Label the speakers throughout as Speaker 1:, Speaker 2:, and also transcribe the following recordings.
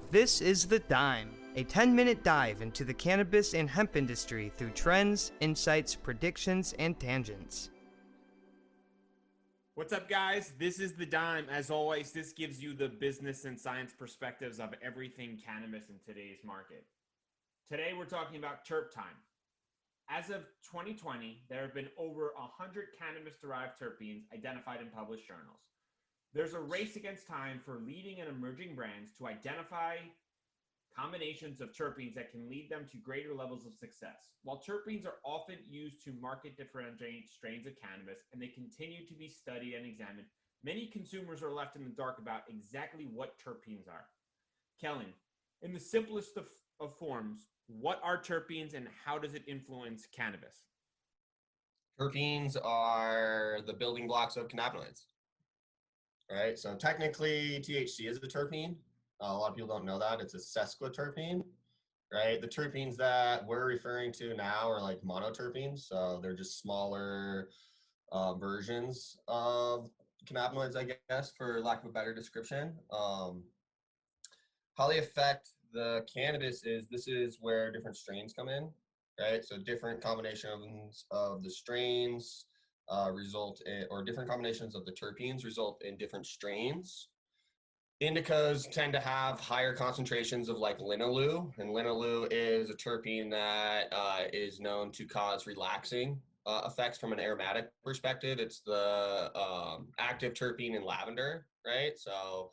Speaker 1: This is The Dime, a 10-minute dive into the cannabis and hemp industry through trends, insights, predictions, and tangents.
Speaker 2: What's up, guys? This is The Dime. As always, this gives you the business and science perspectives of everything cannabis in today's market. Today, we're talking about Terp Time. As of 2020, there have been over 100 cannabis-derived terpenes identified in published journals. There's a race against time for leading and emerging brands to identify combinations of terpenes that can lead them to greater levels of success. While terpenes are often used to market differentiate strains of cannabis and they continue to be studied and examined, many consumers are left in the dark about exactly what terpenes are. Kellan, in the simplest of forms, what are terpenes and how does it influence cannabis?
Speaker 3: Terpenes are the building blocks of cannabinoids, right? So technically THC is a terpene. A lot of people don't know that. It's a sesquiterpene, right? The terpenes that we're referring to now are like monoterpenes. So they're just smaller versions of cannabinoids, I guess, for lack of a better description. How they affect the cannabis is this is where different strains come in, right? So different combinations of the strains result in, or different combinations of the terpenes result in different strains. Indicas tend to have higher concentrations of like linalool, and linalool is a terpene that is known to cause relaxing effects from an aromatic perspective. It's the active terpene in lavender, right? So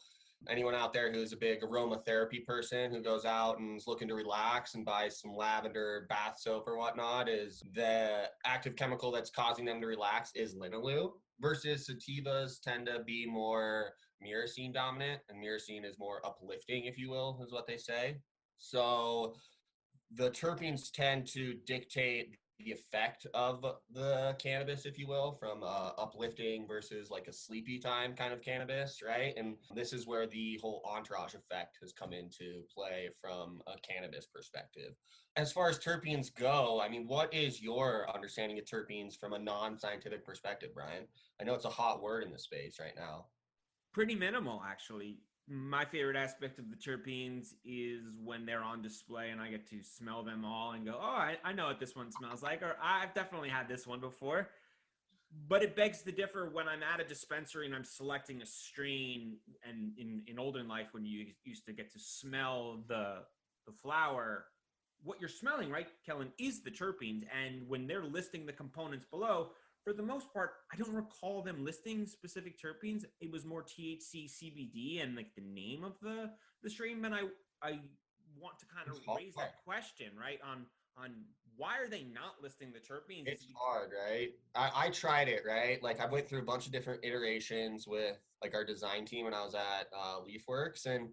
Speaker 3: anyone out there who's a big aromatherapy person who goes out and is looking to relax and buys some lavender bath soap or whatnot, is the active chemical that's causing them to relax is linalool, versus sativas tend to be more myrcene dominant, and myrcene is more uplifting, if you will, is what they say. So the terpenes tend to dictate the effect of the cannabis, if you will, from uplifting versus like a sleepy time kind of cannabis, right? And this is where the whole entourage effect has come into play from a cannabis perspective. As far as terpenes go, I mean, what is your understanding of terpenes from a non-scientific perspective, Bryan? I know it's a hot word in the space right now.
Speaker 2: Pretty minimal, actually. My favorite aspect of the terpenes is when they're on display and I get to smell them all and go, oh, I know what this one smells like, or I've definitely had this one before. But it begs to differ when I'm at a dispensary and I'm selecting a strain, and in olden life when you used to get to smell the flower, what you're smelling, right, Kellan, is the terpenes. And when they're listing the components below, for the most part, I don't recall them listing specific terpenes. It was more THC, CBD, and like the name of the strain. But I want to kind of raise that question, right? On why are they not listing the terpenes?
Speaker 3: It's hard, right? I tried it, right? Like I went through a bunch of different iterations with like our design team when I was at LeafWorks, and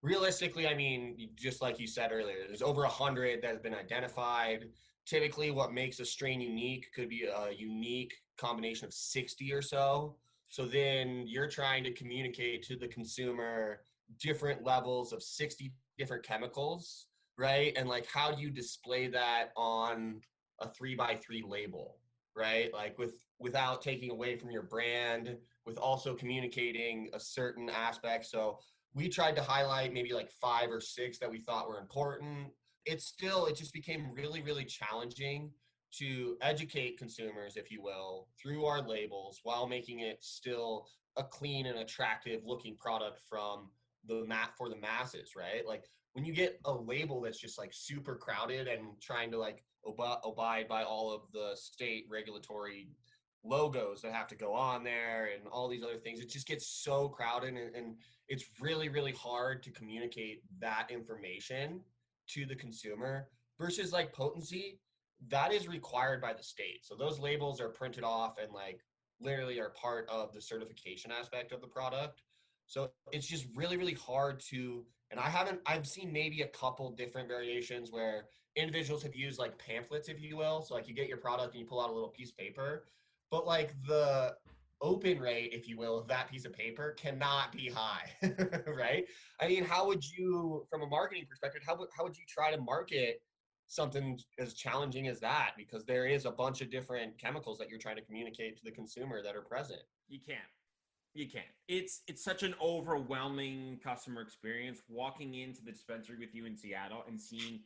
Speaker 3: realistically, I mean, just like you said earlier, there's over 100 that have been identified. Typically, what makes a strain unique could be a unique combination of 60 or so. So then you're trying to communicate to the consumer different levels of 60 different chemicals, right? And like, how do you display that on a 3x3 label, right? Like without taking away from your brand, with also communicating a certain aspect. So we tried to highlight maybe like 5 or 6 that we thought were important. It just became really, really challenging to educate consumers, if you will, through our labels while making it still a clean and attractive looking product from for the masses, right? Like when you get a label that's just like super crowded and trying to like abide by all of the state regulatory logos that have to go on there and all these other things, it just gets so crowded, and it's really, really hard to communicate that information to the consumer. Versus like potency, that is required by the state. So those labels are printed off and like literally are part of the certification aspect of the product. So it's just really, really hard to, and I've seen maybe a couple different variations where individuals have used like pamphlets, if you will. So like you get your product and you pull out a little piece of paper, but like the open rate, if you will, of that piece of paper cannot be high, right? I mean, how would you, from a marketing perspective, how would you try to market something as challenging as that? Because there is a bunch of different chemicals that you're trying to communicate to the consumer that are present.
Speaker 2: You can't. You can't. It's such an overwhelming customer experience walking into the dispensary with you in Seattle and seeing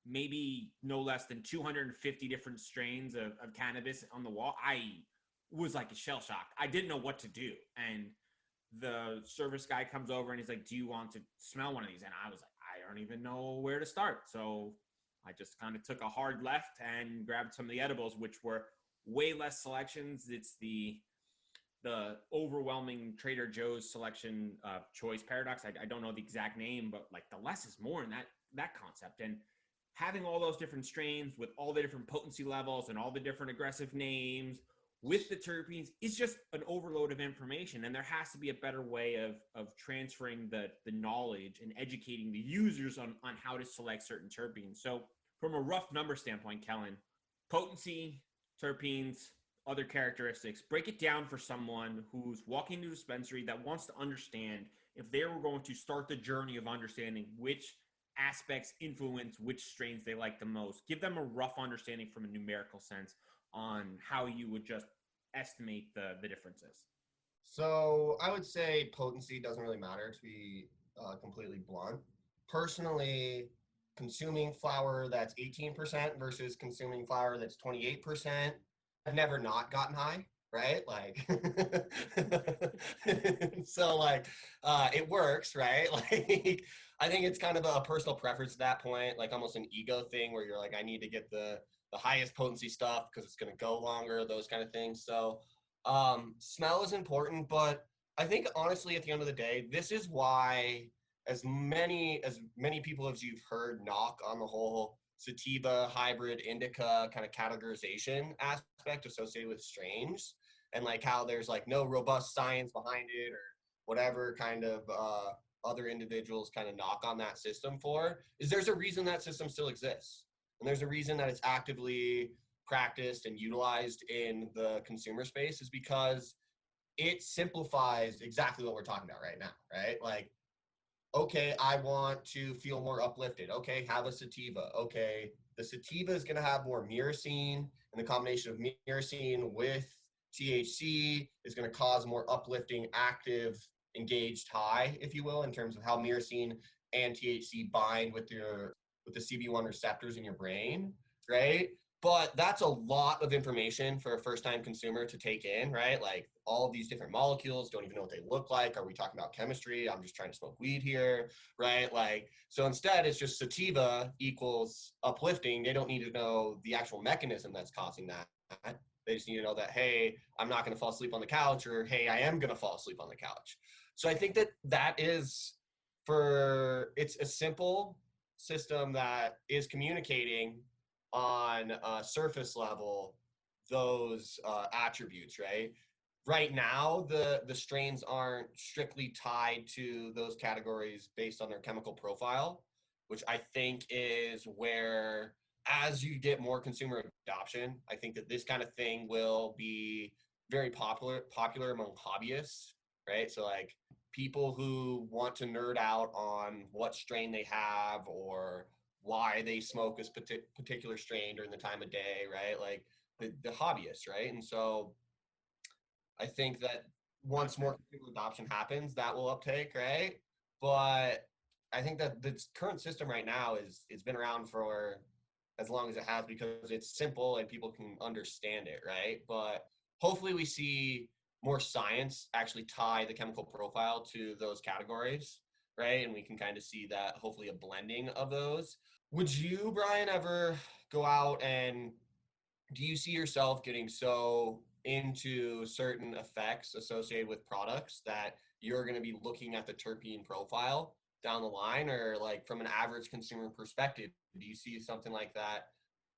Speaker 2: maybe no less than 250 different strains of cannabis on the wall. I was like a shell shocked. I didn't know what to do. And the service guy comes over and he's like, "Do you want to smell one of these?" And I was like, I don't even know where to start. So I just kind of took a hard left and grabbed some of the edibles, which were way less selections. It's the overwhelming Trader Joe's selection choice paradox. I don't know the exact name, but like the less is more in that concept. And having all those different strains with all the different potency levels and all the different aggressive names with the terpenes is just an overload of information. And there has to be a better way of transferring the knowledge and educating the users on how to select certain terpenes. So from a rough number standpoint, Kellan, potency, terpenes, other characteristics, break it down for someone who's walking into a dispensary that wants to understand if they were going to start the journey of understanding which aspects influence which strains they like the most. Give them a rough understanding from a numerical sense on how you would just estimate the differences.
Speaker 3: So I would say potency doesn't really matter, to be completely blunt. Personally, consuming flower that's 18% versus consuming flower that's 28%, I've never not gotten high, right? Like, so like, it works, right? Like, I think it's kind of a personal preference at that point, like almost an ego thing where you're like, I need to get the highest potency stuff because it's going to go longer, those kind of things. So smell is important, but I think honestly, at the end of the day, this is why as many people as you've heard knock on the whole sativa, hybrid, indica kind of categorization aspect associated with strains, and like how there's like no robust science behind it or whatever kind of other individuals kind of knock on that system for, is there's a reason that system still exists. And there's a reason that it's actively practiced and utilized in the consumer space, is because it simplifies exactly what we're talking about right now, right? Like, okay, I want to feel more uplifted. Okay, have a sativa. Okay, the sativa is going to have more myrcene, and the combination of myrcene with THC is going to cause more uplifting, active, engaged high, if you will, in terms of how myrcene and THC bind with the CB1 receptors in your brain, right? But that's a lot of information for a first-time consumer to take in, right? Like all of these different molecules, don't even know what they look like. Are we talking about chemistry? I'm just trying to smoke weed here, right? Like, so instead it's just sativa equals uplifting. They don't need to know the actual mechanism that's causing that. They just need to know that, hey, I'm not going to fall asleep on the couch, or hey, I am going to fall asleep on the couch. So I think that is, it's a simple system that is communicating on a surface level those attributes, right? Right now, the strains aren't strictly tied to those categories based on their chemical profile, which I think is where, as you get more consumer adoption, I think that this kind of thing will be very popular among hobbyists, right? So like people who want to nerd out on what strain they have or why they smoke this particular strain during the time of day, right? Like the hobbyists, right? And so I think that once more consumer adoption happens, that will uptake, right? But I think that the current system right now it's been around for as long as it has because it's simple and people can understand it, right? But hopefully we see more science actually tie the chemical profile to those categories, right? And we can kind of see that hopefully a blending of those. Would you, Bryan, ever go out and do you see yourself getting so into certain effects associated with products that you're going to be looking at the terpene profile down the line? Or like from an average consumer perspective, do you see something like that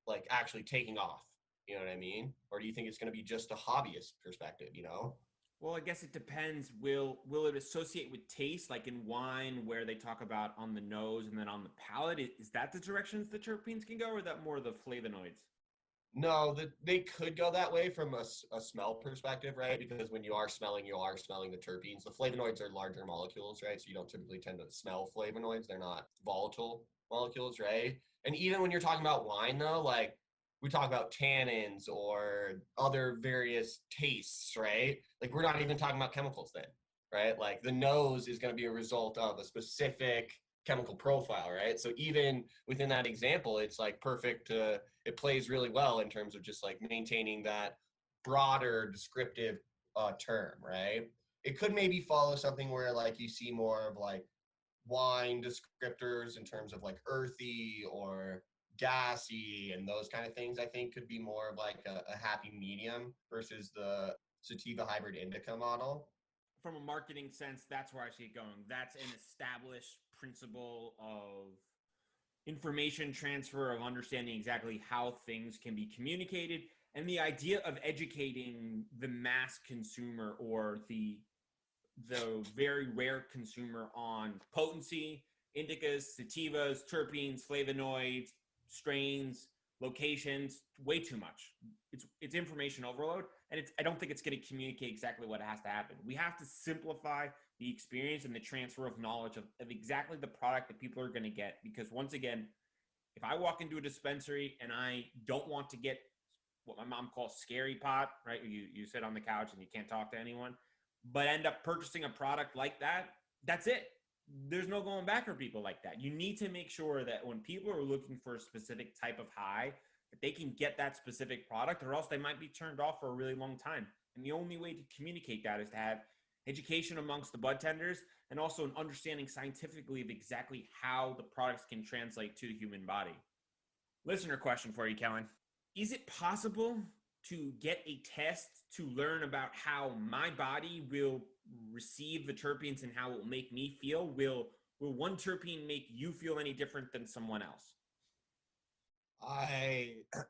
Speaker 3: like actually taking off? You know what I mean? Or do you think it's going to be just a hobbyist perspective, you know?
Speaker 2: Well, I guess it depends. Will it associate with taste, like in wine, where they talk about on the nose and then on the palate? Is that the directions the terpenes can go, or that more the flavonoids?
Speaker 3: No, they could go that way from a smell perspective, right? Because when you are smelling the terpenes. The flavonoids are larger molecules, right? So you don't typically tend to smell flavonoids. They're not volatile molecules, right? And even when you're talking about wine, though, like we talk about tannins or other various tastes, right? Like we're not even talking about chemicals then, right? Like the nose is going to be a result of a specific chemical profile, right? So even within that example, it's like perfect. It plays really well in terms of just like maintaining that broader descriptive term, right? It could maybe follow something where like you see more of like wine descriptors in terms of like earthy or gassy and those kind of things. I think could be more of like a happy medium versus the sativa hybrid indica model.
Speaker 2: From a marketing sense, that's where I see it going. That's an established principle of information transfer, of understanding exactly how things can be communicated, and the idea of educating the mass consumer or the very rare consumer on potency, indicas, sativas, terpenes, flavonoids, strains, locations, way too much. It's information overload, and I don't think it's going to communicate exactly what has to happen. We have to simplify the experience and the transfer of knowledge of exactly the product that people are going to get. Because once again, if I walk into a dispensary and I don't want to get what my mom calls scary pot, right? You sit on the couch and you can't talk to anyone, but end up purchasing a product like that, that's it. There's no going back for people like that. You need to make sure that when people are looking for a specific type of high, that they can get that specific product, or else they might be turned off for a really long time. And the only way to communicate that is to have education amongst the bud tenders and also an understanding scientifically of exactly how the products can translate to the human body. Listener question for you, Kellan. Is it possible to get a test to learn about how my body will receive the terpenes and how it will make me feel? Will one terpene make you feel any different than someone else?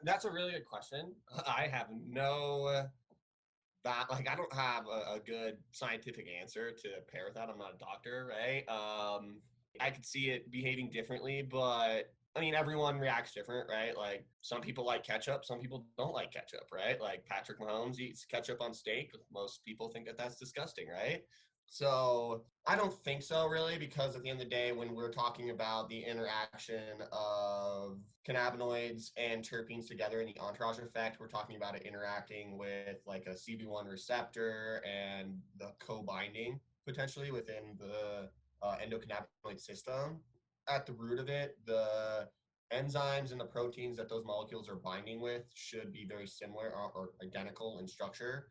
Speaker 3: That's a really good question. I have no I don't have a good scientific answer to pair with that. I'm not a doctor, right? I could see it behaving differently, but I mean, everyone reacts different, right? Like some people like ketchup, some people don't like ketchup, right? Like Patrick Mahomes eats ketchup on steak. Most people think that that's disgusting, right? So I don't think so, really, because at the end of the day, when we're talking about the interaction of cannabinoids and terpenes together in the entourage effect, we're talking about it interacting with like a CB1 receptor and the co-binding potentially within the endocannabinoid system. At the root of it, the enzymes and the proteins that those molecules are binding with should be very similar or identical in structure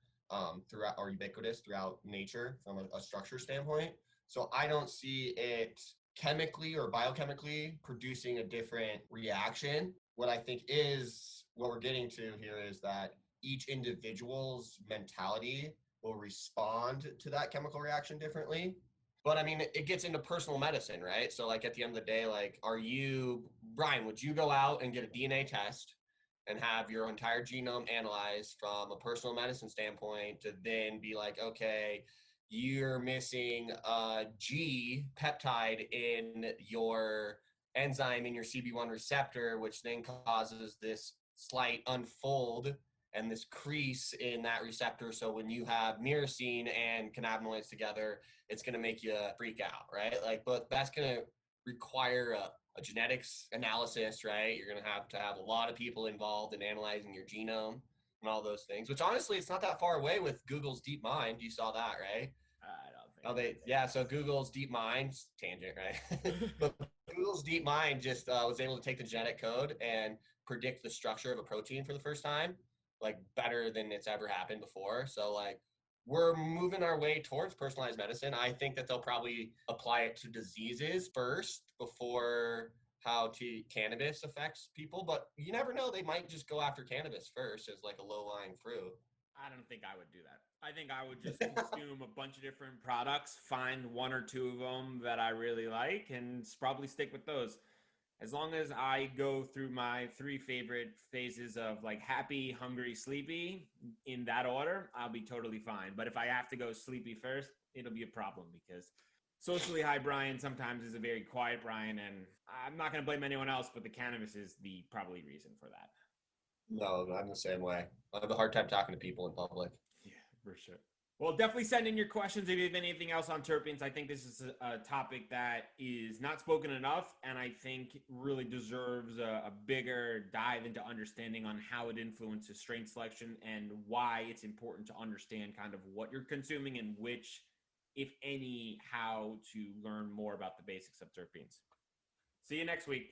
Speaker 3: throughout, or ubiquitous throughout nature from a structure standpoint. So I don't see it chemically or biochemically producing a different reaction. What I think is what we're getting to here is that each individual's mentality will respond to that chemical reaction differently. But I mean, it gets into personal medicine, right? So like at the end of the day, like, Bryan, would you go out and get a DNA test and have your entire genome analyzed from a personal medicine standpoint to then be like, okay, you're missing a G peptide in your enzyme in your CB1 receptor, which then causes this slight unfold and this crease in that receptor. So when you have myrcene and cannabinoids together, it's going to make you freak out, right? Like, but that's going to require a genetics analysis, right? You're going to have a lot of people involved in analyzing your genome and all those things, which honestly, it's not that far away with Google's DeepMind. You saw that, right?
Speaker 2: I don't think.
Speaker 3: So Google's DeepMind, tangent, right? But Google's DeepMind just was able to take the genetic code and predict the structure of a protein for the first time, like better than it's ever happened before. So like, we're moving our way towards personalized medicine. I think that they'll probably apply it to diseases first before how cannabis affects people, but you never know. They might just go after cannabis first as like a low-lying fruit.
Speaker 2: I don't think I would do that. I think I would just consume a bunch of different products, find one or two of them that I really like, and probably stick with those. As long as I go through my three favorite phases of like happy, hungry, sleepy in that order, I'll be totally fine. But if I have to go sleepy first, it'll be a problem because socially high Bryan sometimes is a very quiet Bryan, and I'm not going to blame anyone else, but the cannabis is the probably reason for that.
Speaker 3: No, I'm the same way. I have a hard time talking to people in public.
Speaker 2: Yeah, for sure. Well, definitely send in your questions if you have anything else on terpenes. I think this is a topic that is not spoken enough, and I think really deserves a bigger dive into understanding on how it influences strain selection and why it's important to understand kind of what you're consuming and which, if any, how to learn more about the basics of terpenes. See you next week.